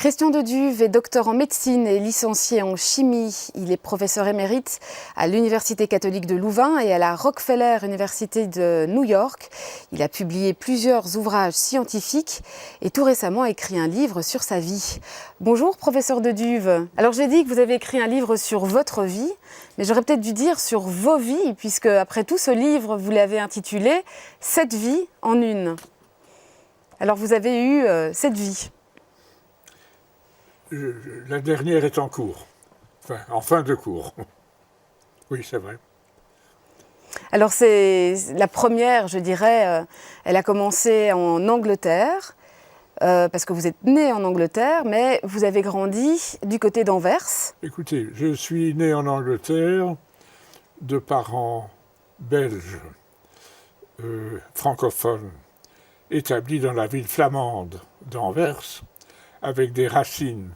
Christian Deduve est docteur en médecine et licencié en chimie. Il est professeur émérite à l'Université catholique de Louvain et à la Rockefeller University de New York. Il a publié plusieurs ouvrages scientifiques et tout récemment écrit un livre sur sa vie. Bonjour professeur Deduve. Alors j'ai dit que vous avez écrit un livre sur votre vie, mais j'aurais peut-être dû dire sur vos vies, puisque après tout ce livre, vous l'avez intitulé « 7 vies en une ». Alors vous avez eu 7 vies. La dernière est en cours, enfin en fin de cours. Oui, c'est vrai. Alors c'est la première, je dirais, elle a commencé en Angleterre, parce que vous êtes né en Angleterre, mais vous avez grandi du côté d'Anvers. Écoutez, je suis né en Angleterre de parents belges, francophones, établis dans la ville flamande d'Anvers, avec des racines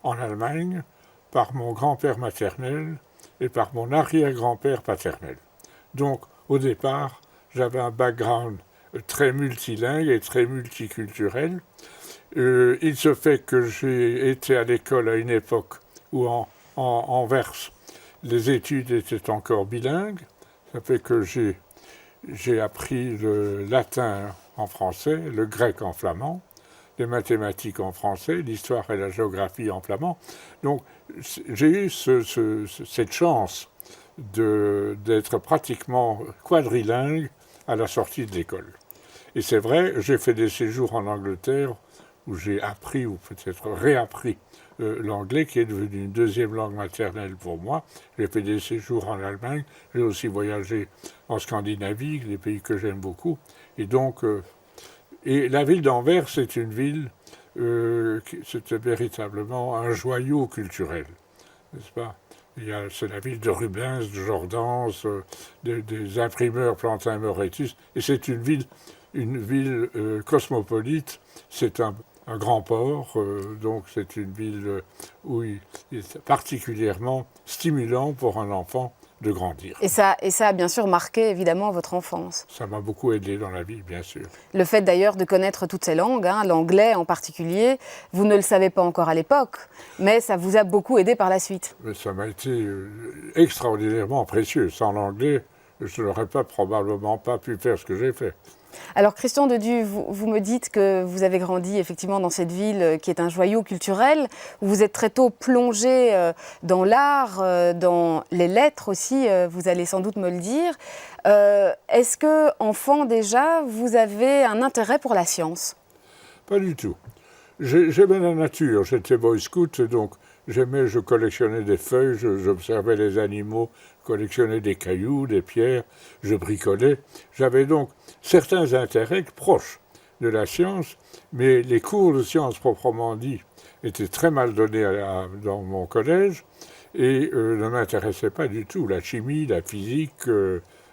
en Allemagne par mon grand-père maternel et par mon arrière-grand-père paternel. Donc, au départ, j'avais un background très multilingue et très multiculturel. Il se fait que j'ai été à l'école à une époque où en Anvers, les études étaient encore bilingues. Ça fait que j'ai appris le latin en français, le grec en flamand, les mathématiques en français, l'histoire et la géographie en flamand. Donc j'ai eu cette chance d'être pratiquement quadrilingue à la sortie de l'école. Et c'est vrai, j'ai fait des séjours en Angleterre où j'ai appris ou peut-être réappris l'anglais qui est devenu une deuxième langue maternelle pour moi. J'ai fait des séjours en Allemagne, j'ai aussi voyagé en Scandinavie, des pays que j'aime beaucoup. Et donc, et la ville d'Anvers, c'est une ville, c'était véritablement un joyau culturel, n'est-ce pas? C'est la ville de Rubens, de Jordaens, des imprimeurs Plantin-Moretus, et c'est une ville cosmopolite. C'est un grand port, donc c'est une ville où il est particulièrement stimulant pour un enfant de grandir. Et ça a bien sûr marqué évidemment votre enfance. Ça m'a beaucoup aidé dans la vie, bien sûr. Le fait d'ailleurs de connaître toutes ces langues, l'anglais en particulier, vous ne le savez pas encore à l'époque, mais ça vous a beaucoup aidé par la suite. Mais ça m'a été extraordinairement précieux. Sans l'anglais, je n'aurais probablement pas pu faire ce que j'ai fait. Alors Christian Deduve, vous me dites que vous avez grandi effectivement dans cette ville qui est un joyau culturel, où vous êtes très tôt plongé dans l'art, dans les lettres aussi, vous allez sans doute me le dire. Est-ce que, enfant déjà, vous avez un intérêt pour la science? Pas du tout. J'aimais la nature, j'étais boy scout, donc je collectionnais des feuilles, j'observais les animaux, collectionnais des cailloux, des pierres, je bricolais. J'avais donc certains intérêts proches de la science, mais les cours de sciences proprement dit étaient très mal donnés dans mon collège et ne m'intéressaient pas du tout. La chimie, la physique,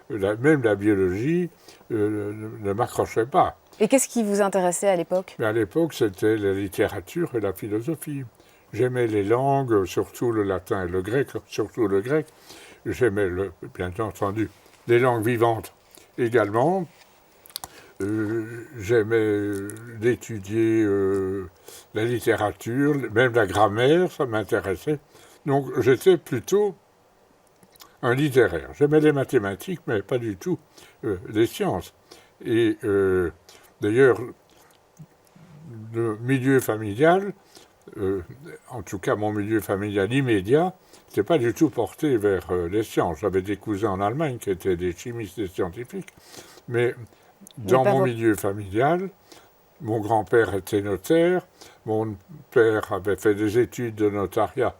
même la biologie ne m'accrochaient pas. Et qu'est-ce qui vous intéressait à l'époque? À l'époque, c'était la littérature et la philosophie. J'aimais les langues, surtout le latin et le grec, surtout le grec. J'aimais, bien entendu, les langues vivantes également. J'aimais d'étudier la littérature, même la grammaire, ça m'intéressait. Donc j'étais plutôt un littéraire. J'aimais les mathématiques, mais pas du tout les sciences. Et d'ailleurs, le milieu familial, en tout cas mon milieu familial immédiat, n'était pas du tout porté vers les sciences. J'avais des cousins en Allemagne qui étaient des chimistes et scientifiques, mais dans mon milieu familial, mon grand-père était notaire, mon père avait fait des études de notariat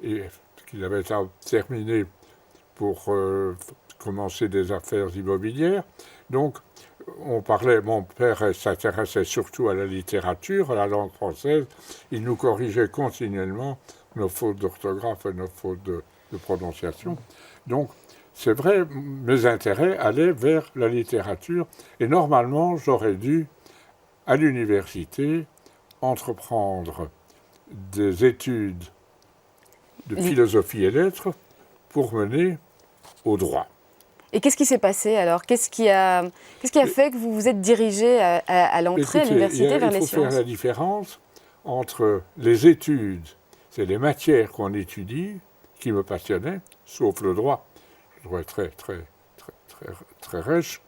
et qu'il avait terminé pour commencer des affaires immobilières. Donc, mon père s'intéressait surtout à la littérature, à la langue française. Il nous corrigeait continuellement nos fautes d'orthographe et nos fautes de prononciation. Donc, c'est vrai, mes intérêts allaient vers la littérature. Et normalement, j'aurais dû, à l'université, entreprendre des études de philosophie et lettres pour mener au droit. Et qu'est-ce qui s'est passé alors? Qu'est-ce qui a fait que vous vous êtes dirigé à l'entrée à l'université vers les sciences? Il faut faire la différence entre les études, c'est les matières qu'on étudie, qui me passionnaient, sauf le droit. Le droit est très riche,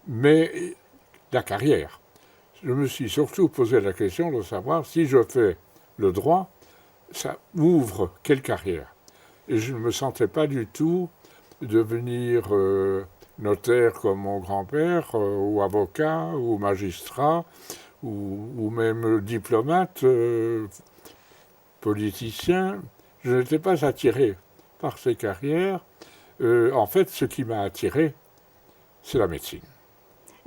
mais la carrière. Je me suis surtout posé la question de savoir si je fais le droit, ça ouvre quelle carrière. Et je ne me sentais pas du tout devenir notaire comme mon grand-père, ou avocat, ou magistrat, ou même diplomate, politicien. Je n'étais pas attiré par ces carrières. En fait, ce qui m'a attiré, c'est la médecine.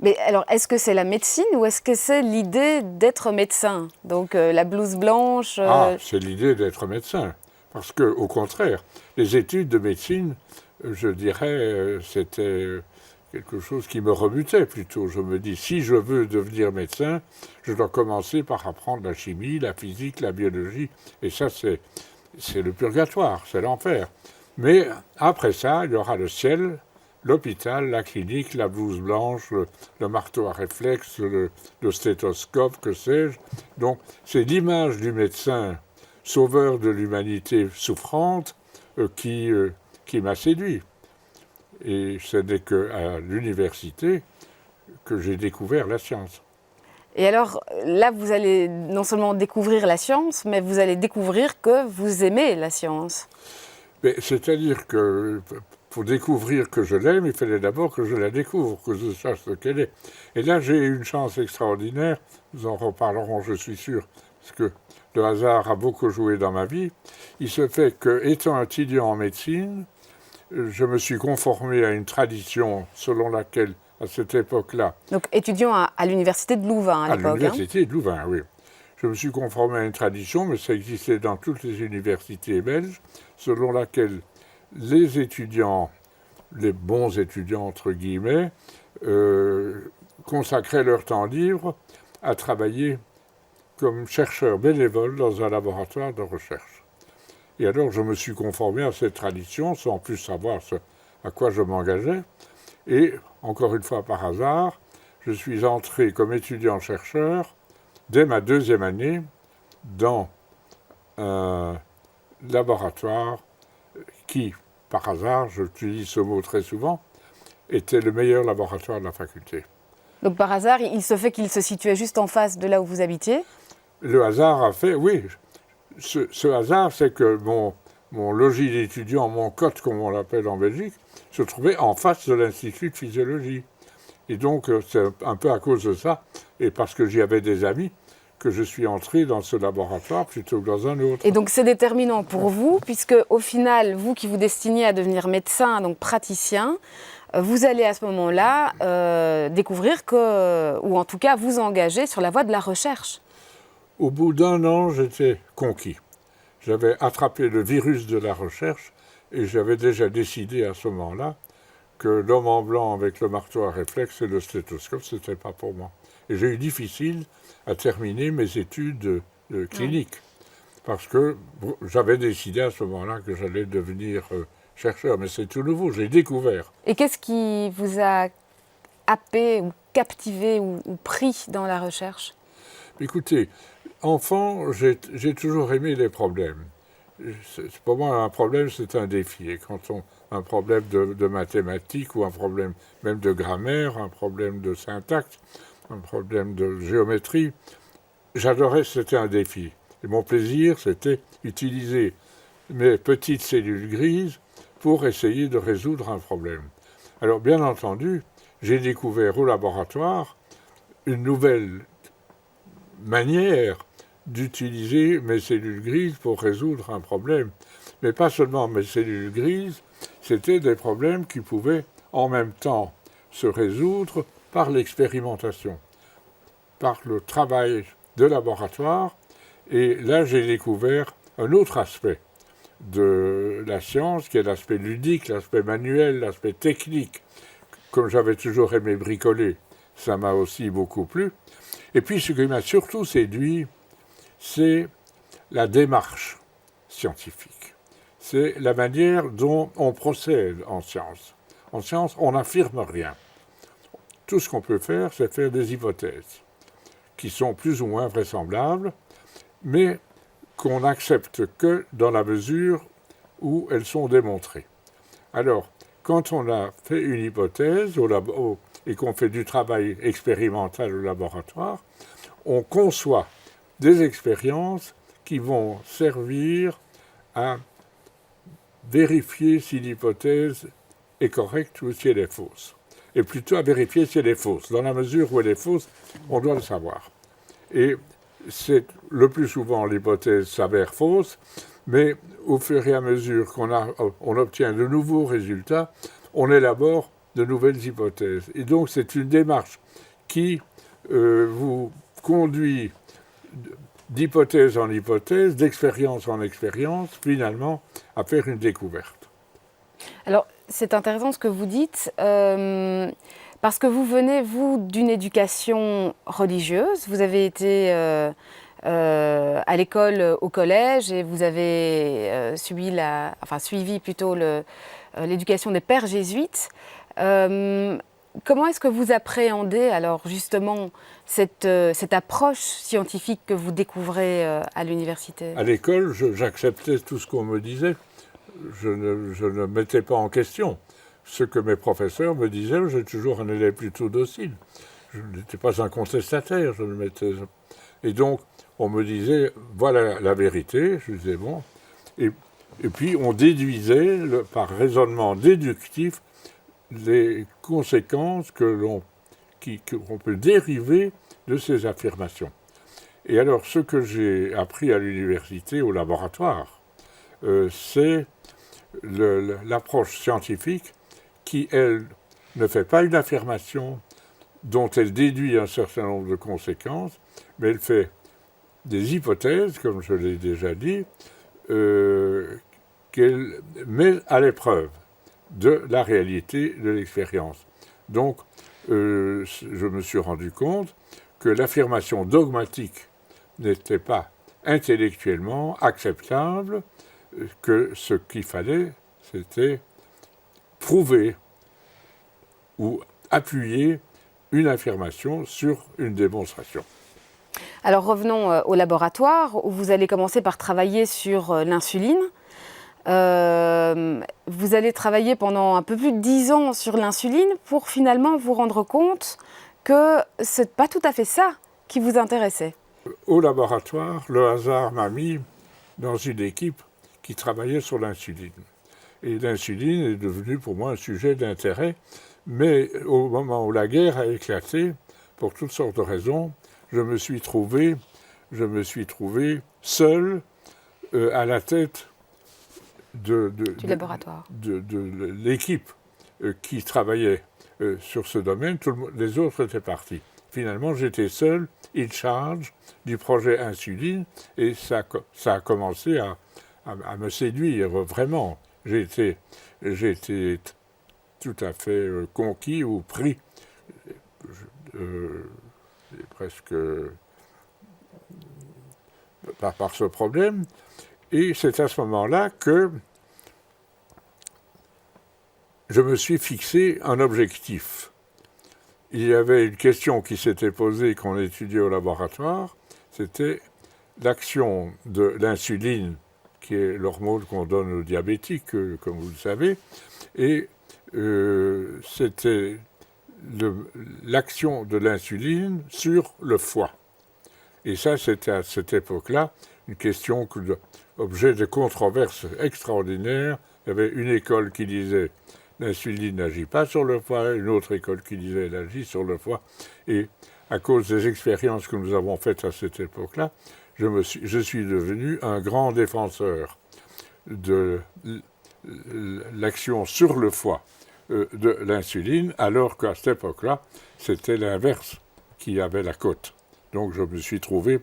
Mais alors, est-ce que c'est la médecine ou est-ce que c'est l'idée d'être médecin? Donc la blouse blanche. C'est l'idée d'être médecin. Parce que, au contraire, les études de médecine, je dirais, c'était quelque chose qui me rebutait plutôt. Je me dis, si je veux devenir médecin, je dois commencer par apprendre la chimie, la physique, la biologie. Et ça, c'est le purgatoire, c'est l'enfer. Mais après ça, il y aura le ciel, l'hôpital, la clinique, la blouse blanche, le marteau à réflexe, le stéthoscope, que sais-je. Donc, c'est l'image du médecin sauveur de l'humanité souffrante qui m'a séduit. Et ce n'est qu'à l'université que j'ai découvert la science. Et alors, là, vous allez non seulement découvrir la science, mais vous allez découvrir que vous aimez la science. C'est-à-dire que pour découvrir que je l'aime, il fallait d'abord que je la découvre, que je sache ce qu'elle est. Et là, j'ai eu une chance extraordinaire, nous en reparlerons, je suis sûr, parce que le hasard a beaucoup joué dans ma vie. Il se fait que, étant étudiant en médecine, je me suis conformé à une tradition selon laquelle, à cette époque-là... Donc étudiant à l'université de Louvain à l'époque. À l'université de Louvain, oui. Je me suis conformé à une tradition, mais ça existait dans toutes les universités belges, selon laquelle les étudiants, les bons étudiants entre guillemets, consacraient leur temps libre à travailler comme chercheurs bénévoles dans un laboratoire de recherche. Et alors je me suis conformé à cette tradition sans plus savoir à quoi je m'engageais. Et, encore une fois par hasard, je suis entré comme étudiant-chercheur dès ma deuxième année dans un laboratoire qui, par hasard, j'utilise ce mot très souvent, était le meilleur laboratoire de la faculté. Donc par hasard, il se fait qu'il se situait juste en face de là où vous habitiez? Le hasard a fait, oui. Ce hasard, c'est que mon logis d'étudiant, mon cote, comme on l'appelle en Belgique, se trouvait en face de l'Institut de physiologie. Et donc, c'est un peu à cause de ça, et parce que j'y avais des amis, que je suis entré dans ce laboratoire plutôt que dans un autre. Et donc c'est déterminant pour vous, puisque au final, vous qui vous destiniez à devenir médecin, donc praticien, vous allez à ce moment-là découvrir que, ou en tout cas vous engager sur la voie de la recherche. Au bout d'un an, j'étais conquis. J'avais attrapé le virus de la recherche et j'avais déjà décidé à ce moment-là que l'homme en blanc avec le marteau à réflexe et le stéthoscope, ce n'était pas pour moi. Et j'ai eu difficile à terminer mes études cliniques parce que j'avais décidé à ce moment-là que j'allais devenir chercheur, mais c'est tout nouveau, j'ai découvert. Et qu'est-ce qui vous a happé ou captivé ou pris dans la recherche? Écoutez, enfant, j'ai toujours aimé les problèmes. Pour moi, un problème, c'est un défi. Et quand un problème de mathématiques ou un problème même de grammaire, un problème de syntaxe, un problème de géométrie, j'adorais, c'était un défi. Et mon plaisir, c'était utiliser mes petites cellules grises pour essayer de résoudre un problème. Alors, bien entendu, j'ai découvert au laboratoire une nouvelle manière d'utiliser mes cellules grises pour résoudre un problème. Mais pas seulement mes cellules grises, c'était des problèmes qui pouvaient en même temps se résoudre par l'expérimentation, par le travail de laboratoire. Et là, j'ai découvert un autre aspect de la science, qui est l'aspect ludique, l'aspect manuel, l'aspect technique. Comme j'avais toujours aimé bricoler, ça m'a aussi beaucoup plu. Et puis, ce qui m'a surtout séduit, c'est la démarche scientifique. C'est la manière dont on procède en science. En science, on n'affirme rien. Tout ce qu'on peut faire, c'est faire des hypothèses qui sont plus ou moins vraisemblables. mais qu'on n'accepte que dans la mesure où elles sont démontrées. Alors, quand on a fait une hypothèse et qu'on fait du travail expérimental au laboratoire, on conçoit des expériences qui vont servir à vérifier si l'hypothèse est correcte ou si elle est fausse. Et plutôt à vérifier si elle est fausse. Dans la mesure où elle est fausse, on doit le savoir. Et le plus souvent, l'hypothèse s'avère fausse, mais au fur et à mesure qu'on obtient de nouveaux résultats, on élabore de nouvelles hypothèses. Et donc, c'est une démarche qui vous conduit d'hypothèse en hypothèse, d'expérience en expérience, finalement, à faire une découverte. Alors, c'est intéressant ce que vous dites, parce que vous venez, vous, d'une éducation religieuse. Vous avez été à l'école, au collège, et vous avez suivi plutôt l'éducation des pères jésuites. Comment est-ce que vous appréhendez alors justement cette approche scientifique que vous découvrez à l'université? À l'école, j'acceptais tout ce qu'on me disait. Je ne mettais pas en question ce que mes professeurs me disaient. J'ai toujours un élève plutôt docile. Je n'étais pas un contestataire. Et donc, on me disait, voilà la vérité. Je disais, bon. Et puis, on déduisait, par raisonnement déductif, les conséquences qu'on peut dériver de ces affirmations. Et alors, ce que j'ai appris à l'université, au laboratoire, c'est l'approche scientifique qui, elle, ne fait pas une affirmation dont elle déduit un certain nombre de conséquences, mais elle fait des hypothèses, comme je l'ai déjà dit, qu'elle met à l'épreuve de la réalité de l'expérience. Donc, je me suis rendu compte que l'affirmation dogmatique n'était pas intellectuellement acceptable, que ce qu'il fallait, c'était prouver ou appuyer une affirmation sur une démonstration. Alors revenons au laboratoire, où vous allez commencer par travailler sur l'insuline. Vous allez travailler pendant un peu plus de 10 ans sur l'insuline pour finalement vous rendre compte que ce n'est pas tout à fait ça qui vous intéressait. Au laboratoire, le hasard m'a mis dans une équipe qui travaillait sur l'insuline. Et l'insuline est devenue pour moi un sujet d'intérêt, mais au moment où la guerre a éclaté, pour toutes sortes de raisons, je me suis trouvé seul à la tête du laboratoire. De l'équipe qui travaillait sur ce domaine. Les autres étaient partis. Finalement, j'étais seul, in charge du projet insuline, et ça a commencé à me séduire, vraiment. J'ai été tout à fait conquis ou pris, presque par ce problème. Et c'est à ce moment-là que je me suis fixé un objectif. Il y avait une question qui s'était posée, qu'on étudiait au laboratoire, c'était l'action de l'insuline, qui est l'hormone qu'on donne aux diabétiques, comme vous le savez, et c'était l'action de l'insuline sur le foie. Et ça, c'était à cette époque-là une question objet de controverses extraordinaires. Il y avait une école qui disait l'insuline n'agit pas sur le foie, une autre école qui disait elle agit sur le foie. Et à cause des expériences que nous avons faites à cette époque-là, je suis devenu un grand défenseur de l'action sur le foie de l'insuline, alors qu'à cette époque-là, c'était l'inverse qui avait la cote. Donc je me suis trouvé,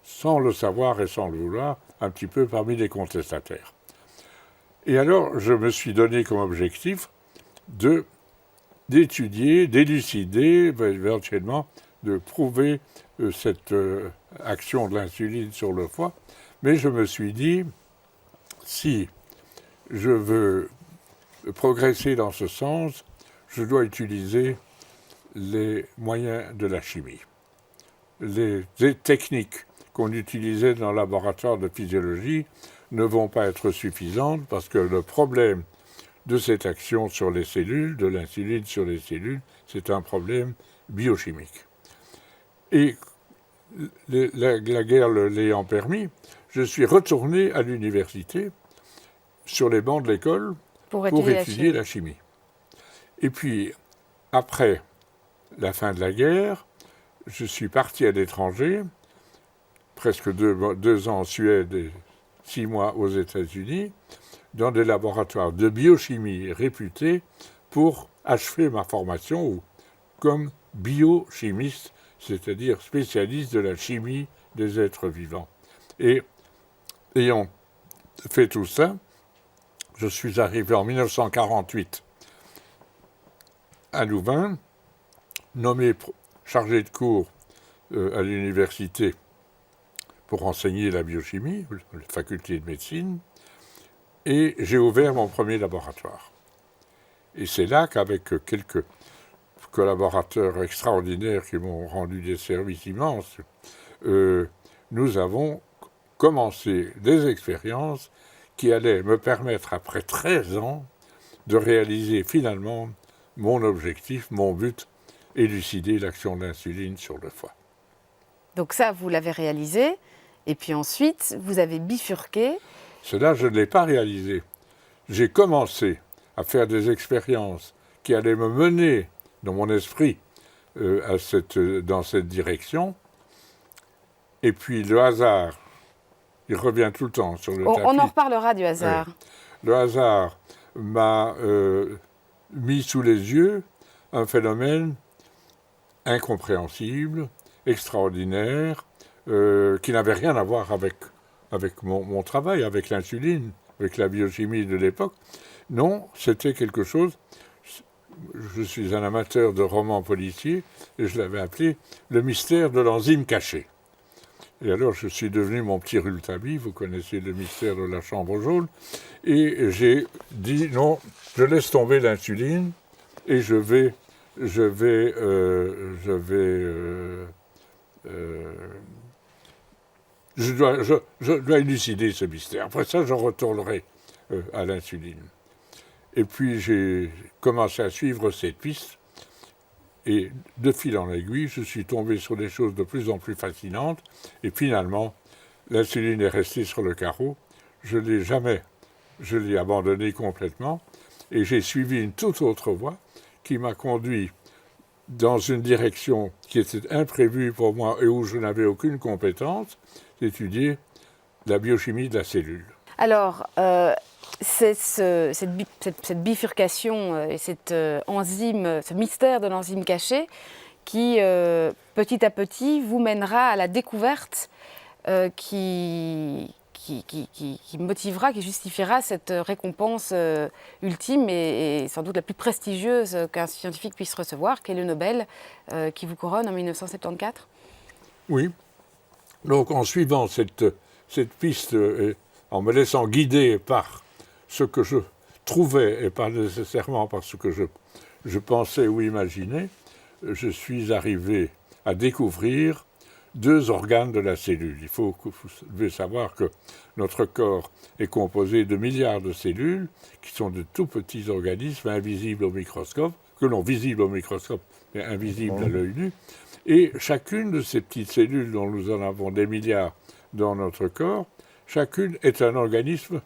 sans le savoir et sans le vouloir, un petit peu parmi les contestataires. Et alors, je me suis donné comme objectif d'étudier, d'élucider, éventuellement, de prouver cette action de l'insuline sur le foie. Mais je me suis dit, si je veux progresser dans ce sens, je dois utiliser les moyens de la chimie. Les techniques qu'on utilisait dans le laboratoire de physiologie ne vont pas être suffisantes parce que le problème de cette action sur les cellules, de l'insuline sur les cellules, c'est un problème biochimique. Et la guerre l'ayant permis, je suis retourné à l'université sur les bancs de l'école pour étudier la chimie. Et puis, après la fin de la guerre, je suis parti à l'étranger, presque 2 ans en Suède et 6 mois aux États-Unis, dans des laboratoires de biochimie réputés pour achever ma formation comme biochimiste, c'est-à-dire spécialiste de la chimie des êtres vivants. Et ayant fait tout ça, je suis arrivé en 1948 à Louvain, nommé chargé de cours à l'université pour enseigner la biochimie, la faculté de médecine, et j'ai ouvert mon premier laboratoire. Et c'est là qu'avec quelques collaborateurs extraordinaires qui m'ont rendu des services immenses, nous avons commencé des expériences qui allaient me permettre, après 13 ans, de réaliser finalement mon objectif, mon but, élucider l'action de l'insuline sur le foie. Donc ça, vous l'avez réalisé, et puis ensuite, vous avez bifurqué. Cela, je ne l'ai pas réalisé. J'ai commencé à faire des expériences qui allaient me mener, dans mon esprit, dans cette direction. Et puis le hasard, il revient tout le temps sur le tapis. On en reparlera du hasard. Oui. Le hasard m'a mis sous les yeux un phénomène incompréhensible, extraordinaire, qui n'avait rien à voir avec mon travail, avec l'insuline, avec la biochimie de l'époque. Non, c'était quelque chose... Je suis un amateur de romans policiers et je l'avais appelé « Le mystère de l'enzyme cachée ». Et alors je suis devenu mon petit Rouletabille, vous connaissez le mystère de la chambre jaune, et j'ai dit non, je laisse tomber l'insuline et je dois élucider ce mystère. Après ça, je retournerai à l'insuline. Et puis j'ai commencé à suivre cette piste, et de fil en aiguille, je suis tombé sur des choses de plus en plus fascinantes, et finalement, l'insuline est restée sur le carreau. Je l'ai abandonnée complètement, et j'ai suivi une toute autre voie qui m'a conduit dans une direction qui était imprévue pour moi et où je n'avais aucune compétence, d'étudier la biochimie de la cellule. Alors, c'est cette bifurcation et cette enzyme, ce mystère de l'enzyme cachée qui, petit à petit, vous mènera à la découverte qui motivera, qui justifiera cette récompense ultime et sans doute la plus prestigieuse qu'un scientifique puisse recevoir, qui est le Nobel, qui vous couronne en 1974. Oui. Donc, en suivant cette piste, en me laissant guider par ce que je trouvais et pas nécessairement par ce que je pensais ou imaginais, je suis arrivé à découvrir 2 organes de la cellule. Il faut que vous devez savoir que notre corps est composé de milliards de cellules qui sont de tout petits organismes invisibles au microscope, que l'on visible au microscope mais invisibles à l'œil nu. Et chacune de ces petites cellules, dont nous en avons des milliards dans notre corps, chacune est un organisme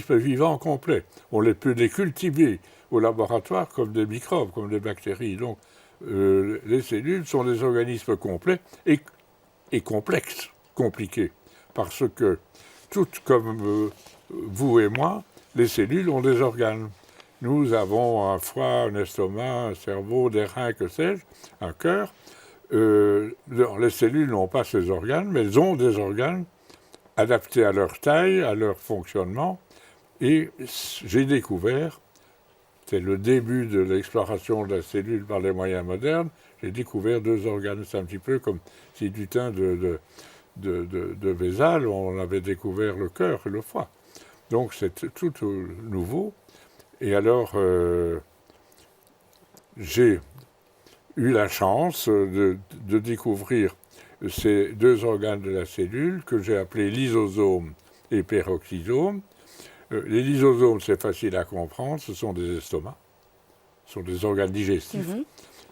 vivant complet. On peut les cultiver au laboratoire comme des microbes, comme des bactéries. Donc, les cellules sont des organismes complets et complexes, compliqués. Parce que, toutes comme vous et moi, les cellules ont des organes. Nous avons un foie, un estomac, un cerveau, des reins, que sais-je, un cœur. Les cellules n'ont pas ces organes, mais elles ont des organes adaptés à leur taille, à leur fonctionnement. Et j'ai découvert, c'est le début de l'exploration de la cellule par les moyens modernes, j'ai découvert 2 organes. C'est un petit peu comme si du temps de Vézal, on avait découvert le cœur et le foie. Donc c'est tout nouveau. Et alors, j'ai eu la chance de découvrir ces deux organes de la cellule que j'ai appelés lysosomes et peroxysomes. Les lysosomes, c'est facile à comprendre, ce sont des estomacs, ce sont des organes digestifs.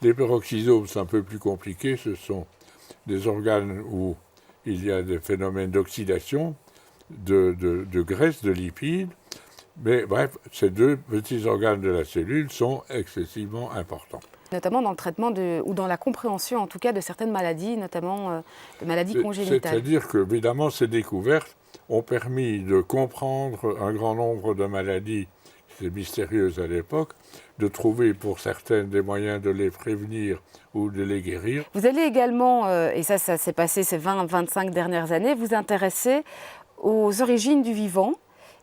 Les peroxysomes, c'est un peu plus compliqué, ce sont des organes où il y a des phénomènes d'oxydation, de graisse, de lipides. Mais bref, ces deux petits organes de la cellule sont excessivement importants. Notamment dans le traitement ou dans la compréhension en tout cas de certaines maladies, notamment de maladies congénitales. C'est-à-dire que, évidemment, ces découvertes ont permis de comprendre un grand nombre de maladies, c'est mystérieuses à l'époque, de trouver pour certaines des moyens de les prévenir ou de les guérir. Vous allez également, et ça s'est passé ces 20-25 dernières années, vous intéresser aux origines du vivant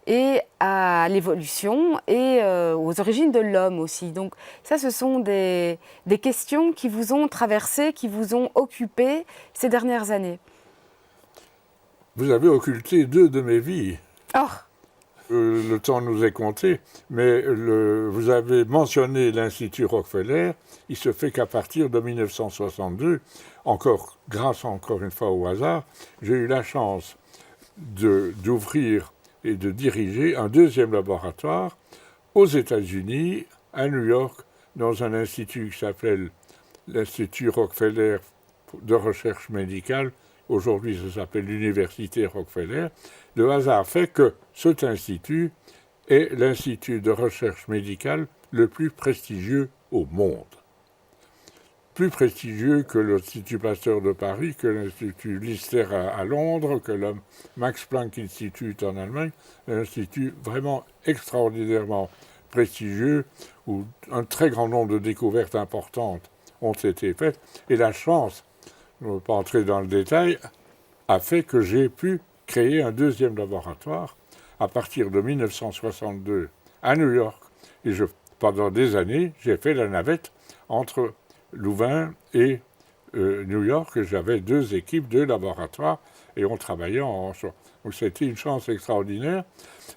et à l'évolution et aux origines de l'homme aussi. Donc ça, ce sont des questions qui vous ont traversé, qui vous ont occupé ces dernières années. Vous avez occulté 2 de mes vies. Oh. Le temps nous est compté, mais vous avez mentionné l'Institut Rockefeller. Il se fait qu'à partir de 1962, grâce encore une fois au hasard, j'ai eu la chance d'ouvrir et de diriger un deuxième laboratoire aux États-Unis, à New York, dans un institut qui s'appelle l'Institut Rockefeller de recherche médicale. Aujourd'hui, ça s'appelle l'Université Rockefeller. Le hasard fait que cet institut est l'institut de recherche médicale le plus prestigieux au monde. Plus prestigieux que l'Institut Pasteur de Paris, que l'Institut Lister à Londres, que le Max Planck Institute en Allemagne, un institut vraiment extraordinairement prestigieux, où un très grand nombre de découvertes importantes ont été faites. Et la chance, je ne veux pas entrer dans le détail, a fait que j'ai pu créer un deuxième laboratoire à partir de 1962 à New York. Et pendant des années, j'ai fait la navette entre Louvain et New York. J'avais 2 équipes, 2 laboratoires, et on travaillait ensemble. Donc c'était une chance extraordinaire.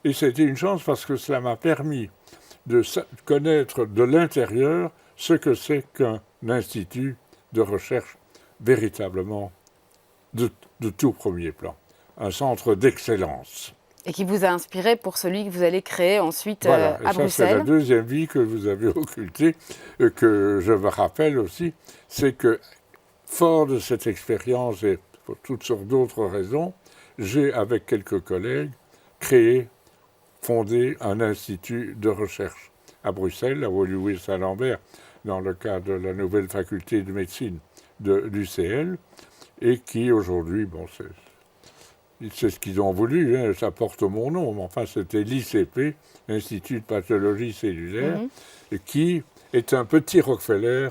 Et c'était une chance parce que cela m'a permis de connaître de l'intérieur ce que c'est qu'un institut de recherche véritablement de tout premier plan. Un centre d'excellence. Et qui vous a inspiré pour celui que vous allez créer ensuite voilà, à Bruxelles. C'est la deuxième vie que vous avez occultée, que je me rappelle aussi, c'est que, fort de cette expérience et pour toutes sortes d'autres raisons, j'ai, avec quelques collègues, fondé un institut de recherche à Bruxelles, à Woluwe-Saint-Lambert, dans le cadre de la nouvelle faculté de médecine de l'UCL, et qui aujourd'hui, c'est ce qu'ils ont voulu, hein, ça porte mon nom, mais enfin c'était l'ICP, l'Institut de pathologie cellulaire, qui est un petit Rockefeller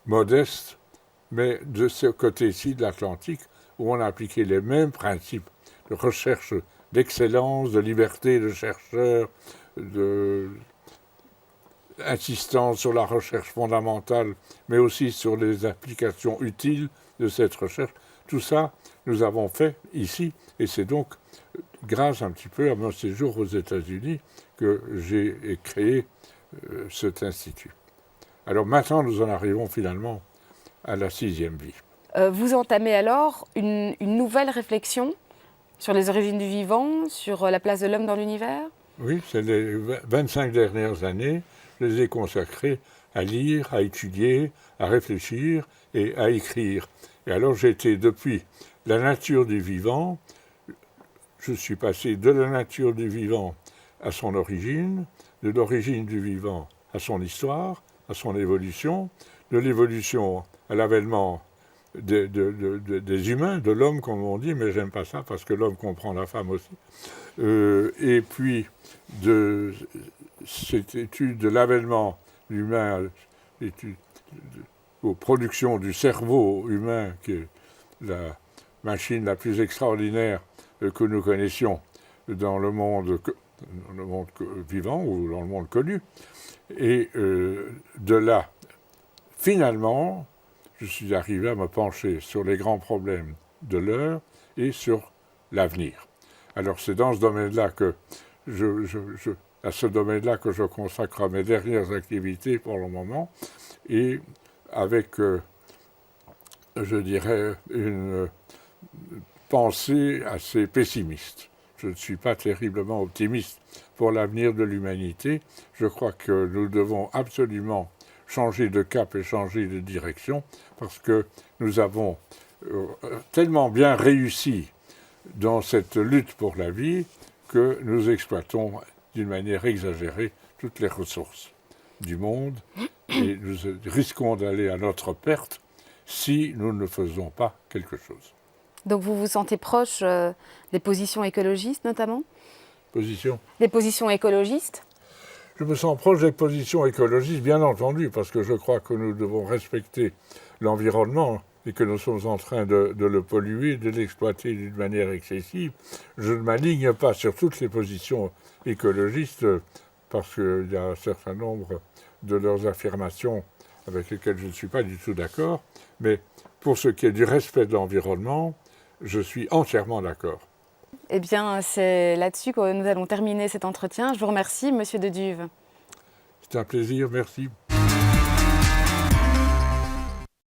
modeste, mais de ce côté-ci de l'Atlantique, où on a appliqué les mêmes principes de recherche d'excellence, de liberté de chercheurs, d'insistance sur la recherche fondamentale, mais aussi sur les applications utiles de cette recherche. Tout ça, nous avons fait ici, et c'est donc grâce un petit peu à mon séjour aux États-Unis que j'ai créé cet institut. Alors maintenant, nous en arrivons finalement à la 6e vie. Vous entamez alors une nouvelle réflexion sur les origines du vivant, sur la place de l'homme dans l'univers ? Oui, c'est les 25 dernières années, je les ai consacrées à lire, à étudier, à réfléchir et à écrire. Et alors j'étais depuis la nature du vivant, je suis passé de la nature du vivant à son origine, de l'origine du vivant à son histoire, à son évolution, de l'évolution à l'avènement des humains, de l'homme comme on dit, mais j'aime pas ça parce que l'homme comprend la femme aussi. Et puis de cette étude de l'avènement humain, aux productions du cerveau humain, qui est la machine la plus extraordinaire que nous connaissions dans le monde vivant ou dans le monde connu. Et de là, finalement, je suis arrivé à me pencher sur les grands problèmes de l'heure et sur l'avenir. Alors c'est dans ce domaine-là que à ce domaine-là que je consacre mes dernières activités pour le moment, et avec je dirais, une pensée assez pessimiste. Je ne suis pas terriblement optimiste pour l'avenir de l'humanité. Je crois que nous devons absolument changer de cap et changer de direction parce que nous avons tellement bien réussi dans cette lutte pour la vie que nous exploitons d'une manière exagérée toutes les ressources du monde et nous risquons d'aller à notre perte si nous ne faisons pas quelque chose. Donc vous vous sentez proche des positions écologistes notamment? Position. Des positions écologistes? Je me sens proche des positions écologistes, bien entendu, parce que je crois que nous devons respecter l'environnement et que nous sommes en train de le polluer, de l'exploiter d'une manière excessive. Je ne m'aligne pas sur toutes les positions écologistes parce qu'il y a un certain nombre de leurs affirmations avec lesquelles je ne suis pas du tout d'accord, mais pour ce qui est du respect de l'environnement, je suis entièrement d'accord. Eh bien, c'est là-dessus que nous allons terminer cet entretien. Je vous remercie, Monsieur de Duve. C'est un plaisir, merci.